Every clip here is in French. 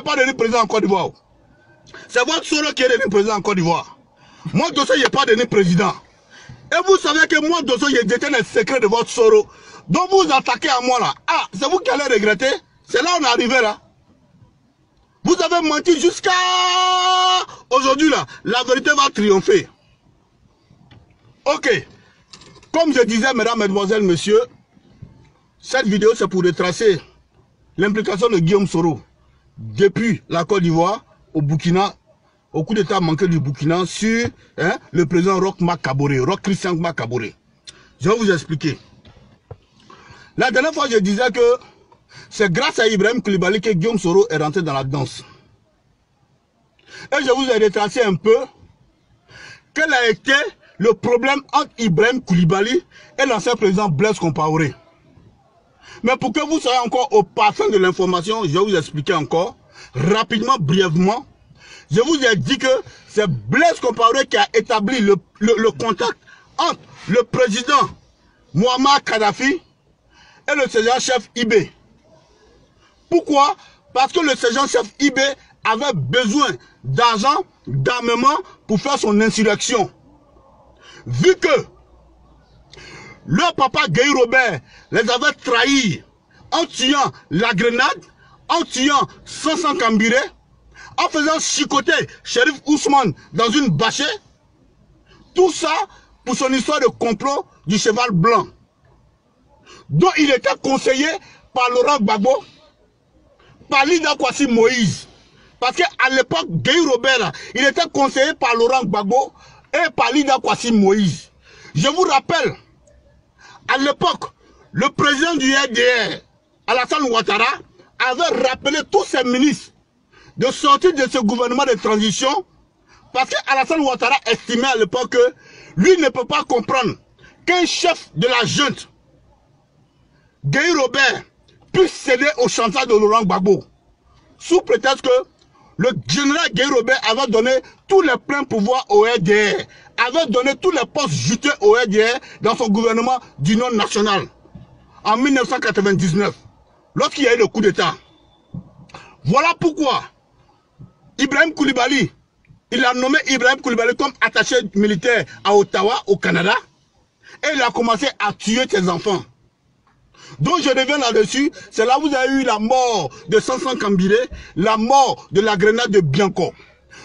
pas devenu président en Côte d'Ivoire. C'est votre Soro qui est devenu président en Côte d'Ivoire. Moi, Dosso, il n'est pas devenu président. Et vous savez que moi, Dosso, je détiens les secrets de votre Soro. Donc vous attaquez à moi là. Ah, c'est vous qui allez regretter. C'est là où on est arrivé là. Vous avez menti jusqu'à aujourd'hui là. La vérité va triompher. Ok. Comme je disais, mesdames, mesdemoiselles, messieurs, cette vidéo c'est pour retracer l'implication de Guillaume Soro depuis la Côte d'Ivoire au Burkina, au coup d'état manqué du Burkina sur le président Roch Marc Kaboré, Roch Christian Marc Kaboré. Je vais vous expliquer. La dernière fois, je disais que c'est grâce à Ibrahim Koulibaly que Guillaume Soro est rentré dans la danse. Et je vous ai retracé un peu quel a été le problème entre Ibrahim Koulibaly et l'ancien président Blaise Compaoré. Mais pour que vous soyez encore au parfum de l'information, je vais vous expliquer encore, rapidement, brièvement. Je vous ai dit que c'est Blaise Compaoré qui a établi le contact entre le président Muammar Kadhafi et le sergent-chef Ibé. Pourquoi? Parce que le sergent-chef Ibé avait besoin d'argent, d'armement pour faire son insurrection. Vu que leur papa Gueye Robert les avait trahis en tuant la grenade, en tuant Sansan Kambiré, en faisant chicoter Shérif Ousmane dans une bâchée, tout ça pour son histoire de complot du cheval blanc, dont il était conseillé par Laurent Gbagbo, par Lida Kwasi Moïse. Parce qu'à l'époque, Gueye Robert, il était conseillé par Laurent Gbagbo et par Lida Kwasi Moïse. Je vous rappelle, à l'époque, le président du RDR, Alassane Ouattara, avait rappelé tous ses ministres de sortir de ce gouvernement de transition parce qu'Alassane Ouattara estimait à l'époque que lui ne peut pas comprendre qu'un chef de la junte, Gueye Robert, puisse céder au chantage de Laurent Gbagbo, sous prétexte que le général Gueye Robert avait donné tous les pleins pouvoirs au RDR, avait donné tous les postes juteux au RDR dans son gouvernement d'union nationale en 1999, lorsqu'il y a eu le coup d'État. Voilà pourquoi Ibrahim Koulibaly, il a nommé Ibrahim Koulibaly comme attaché militaire à Ottawa, au Canada, et il a commencé à tuer ses enfants. Donc je reviens là-dessus, c'est là où vous avez eu la mort de Sansan Kambiré, la mort de la grenade de Bianco.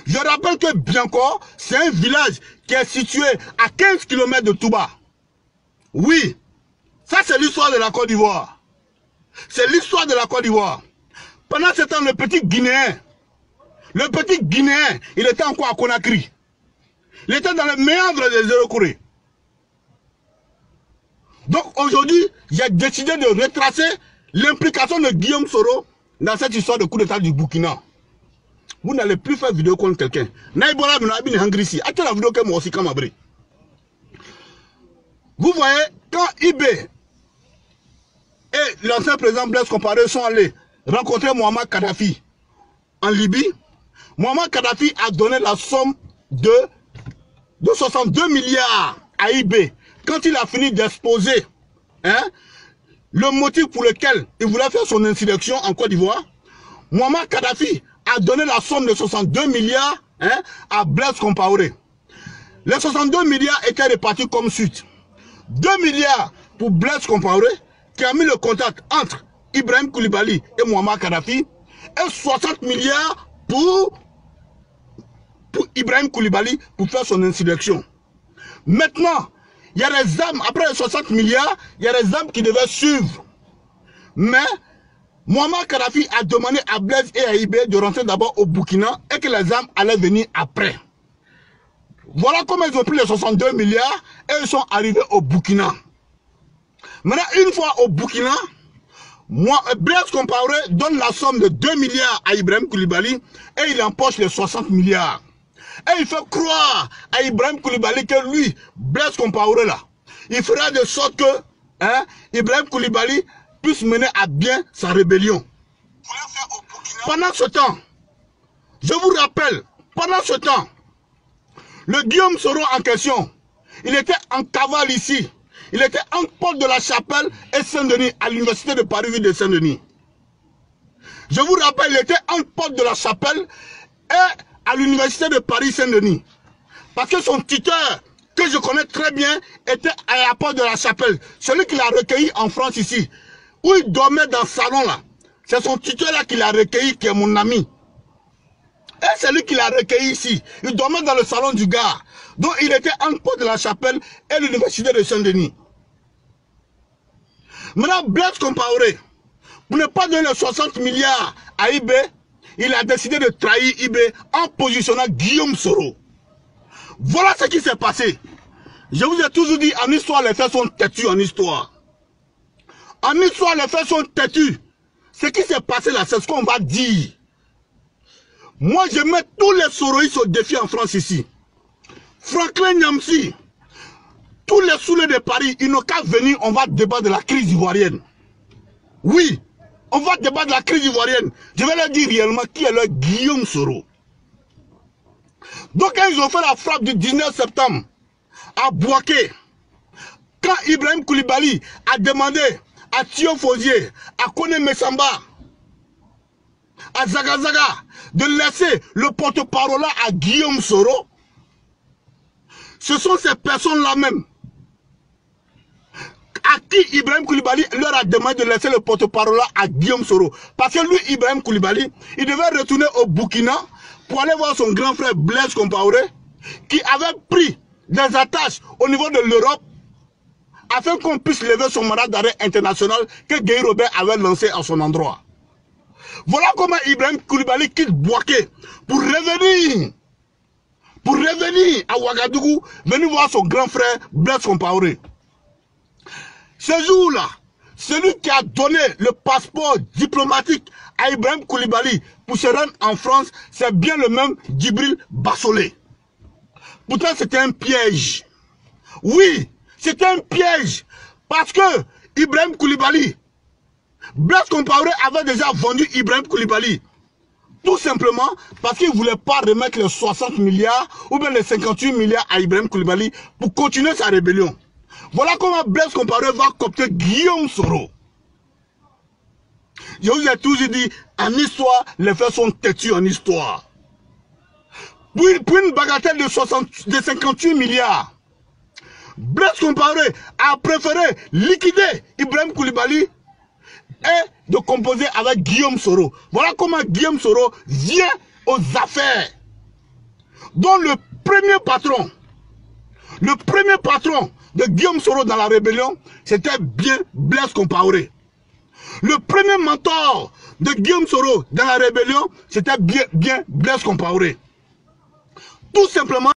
Je rappelle que Bianco, c'est un village qui est situé à 15 km de Touba. Oui, ça c'est l'histoire de la Côte d'Ivoire. C'est l'histoire de la Côte d'Ivoire. Pendant ce temps, le petit Guinéen, il était encore à Conakry. Il était dans les méandres des Zéro-Corée. Donc aujourd'hui, j'ai décidé de retracer l'implication de Guillaume Soro dans cette histoire de coup d'état du Burkina. Vous n'allez plus faire vidéo contre quelqu'un. Vous voyez, quand Ibé et l'ancien président Blaise Compaoré sont allés rencontrer Muammar Kadhafi en Libye, Muammar Kadhafi a donné la somme de 62 milliards à Ibé. Quand il a fini d'exposer le motif pour lequel il voulait faire son insurrection en Côte d'Ivoire, Muammar Kadhafi a donné la somme de 62 milliards à Blaise Compaoré. Les 62 milliards étaient répartis comme suite. 2 milliards pour Blaise Compaoré, qui a mis le contact entre Ibrahim Koulibaly et Muammar Kadhafi, et 60 milliards pour Ibrahim Koulibaly pour faire son insurrection. Maintenant, il y a des armes, après les 60 milliards, il y a des armes qui devaient suivre. Mais Muammar Kadhafi a demandé à Blaise et à Ibé de rentrer d'abord au Burkina et que les armes allaient venir après. Voilà comment ils ont pris les 62 milliards et ils sont arrivés au Burkina. Maintenant, une fois au Burkina, Blaise Compaoré donne la somme de 2 milliards à Ibrahim Koulibaly et il empoche les 60 milliards. Et il fait croire à Ibrahim Koulibaly que lui, Blaise Compaoré là, il fera de sorte que Ibrahim Koulibaly puisse mener à bien sa rébellion. Pendant ce temps, je vous rappelle, pendant ce temps, le Guillaume Soro en question, il était en cavale ici. Il était entre Porte de la Chapelle et Saint-Denis, à l'université de Paris, ville de Saint-Denis. Je vous rappelle, il était en porte de la Chapelle et à l'université de Paris-Saint-Denis. Parce que son tuteur, que je connais très bien, était à la porte de la Chapelle. Celui qui l'a recueilli en France ici, où il dormait dans le salon là. C'est son tuteur là qui l'a recueilli, qui est mon ami. Et c'est lui qui l'a recueilli ici. Il dormait dans le salon du gars. Donc il était en porte de la Chapelle et l'université de Saint-Denis. Maintenant, Blaise Compaoré, pour ne pas donner les 60 milliards à IB, il a décidé de trahir IB en positionnant Guillaume Soro. Voilà ce qui s'est passé. Je vous ai toujours dit, en histoire, les faits sont têtus en histoire. En histoire, les faits sont têtus. Ce qui s'est passé là, c'est ce qu'on va dire. Moi, je mets tous les soroïstes au défi en France ici. Franklin Nyamsi, tous les soulés de Paris, ils n'ont qu'à venir, on va débattre de la crise ivoirienne. Oui, on va débattre de la crise ivoirienne. Je vais leur dire réellement qui est le Guillaume Soro. Donc, quand ils ont fait la frappe du 19 septembre à Bouaké, quand Ibrahim Koulibaly a demandé à Thio Fosier, à Kone Messamba, à Zagazaga, de laisser le porte-parole à Guillaume Soro, ce sont ces personnes-là même à qui Ibrahim Koulibaly leur a demandé de laisser le porte-parole à Guillaume Soro. Parce que lui, Ibrahim Koulibaly, il devait retourner au Burkina pour aller voir son grand frère Blaise Compaoré, qui avait pris des attaches au niveau de l'Europe afin qu'on puisse lever son mandat d'arrêt international que Guy Robert avait lancé à son endroit. Voilà comment Ibrahim Koulibaly quitte Bouaké pour revenir à Ouagadougou, venir voir son grand frère Blaise Compaoré. Ce jour-là, celui qui a donné le passeport diplomatique à Ibrahim Koulibaly pour se rendre en France, c'est bien le même Djibril Bassolé. Pourtant, c'était un piège. Oui, c'était un piège. Parce que Ibrahim Koulibaly, Blaise Compaoré avait déjà vendu Ibrahim Koulibaly. Tout simplement parce qu'il ne voulait pas remettre les 60 milliards ou bien les 58 milliards à Ibrahim Koulibaly pour continuer sa rébellion. Voilà comment Blaise Compaoré va coopter Guillaume Soro. Je vous ai toujours dit, en histoire, les faits sont têtus en histoire. Pour une bagatelle de 58 milliards, Blaise Compaoré a préféré liquider Ibrahim Koulibaly et de composer avec Guillaume Soro. Voilà comment Guillaume Soro vient aux affaires. Donc le premier patron de Guillaume Soro dans la rébellion, c'était bien Blaise Compaoré. Le premier mentor de Guillaume Soro dans la rébellion, c'était bien Blaise Compaoré. Tout simplement.